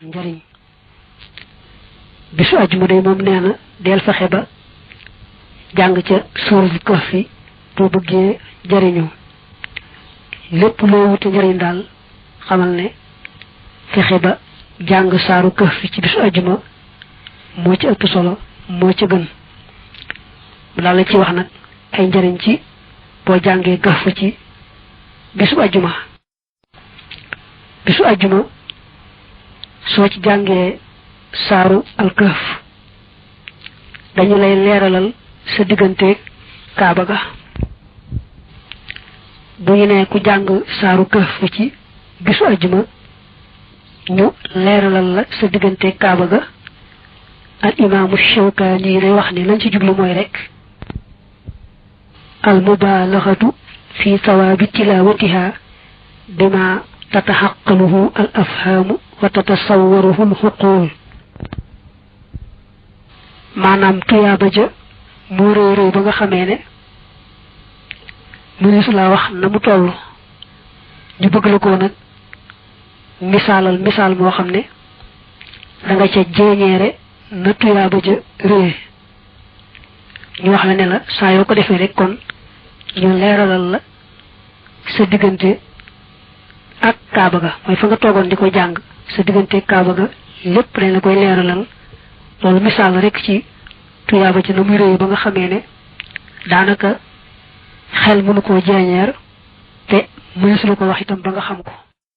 njariñ bisu aljuma day moom nee na del fexe ba jàng ca suuratul kahfi boo bëggee jariñu lépp loo wute njariñ daal xamal ne fexe ba jàng saaru kahfi ci bisu aljuma moo ci ëpp solo moo ci gën mu daal la ci wax nag ay njariñ ci boo jàngee kahfi ci bisu aljuma soo ci jàngee saaru alkahf dañu lay leeralal sa diggante kaaba ga bu ñu ne ku jàng saaru kahf ci bisu aljuma ñu leeralal la sa diggante kaaba ga al imaamu Shawkaani lay wax ni lañ ci jublu mooy rek al mubaalaxatu fi sawaabi tilaawatiha bima tataxaqaluhu al afhaamu wa tatasawwaruhu al xuquul maanaam tuyaaba ja moo réy réy ba nga xamee ne mëneesu laa wax na mu toll ñu bëgg la ko nag misaalal misaal moo xam ne da nga ca jéeñeere na tuyaaba ja réy ñu wax la ne la saa yoo ko defee rek kon ñu leeralal la sa diggante ak kaaba ga mooy fa nga toogoon di ko jàng sa diggante kaaba ga lépp dañ la koy leeralal loolu misaal rek ci tuyaaba ci na muy réy ba nga xamee ne daanaka xel mënu koo jeeñeer te mënees la ko wax itam ba nga xam ko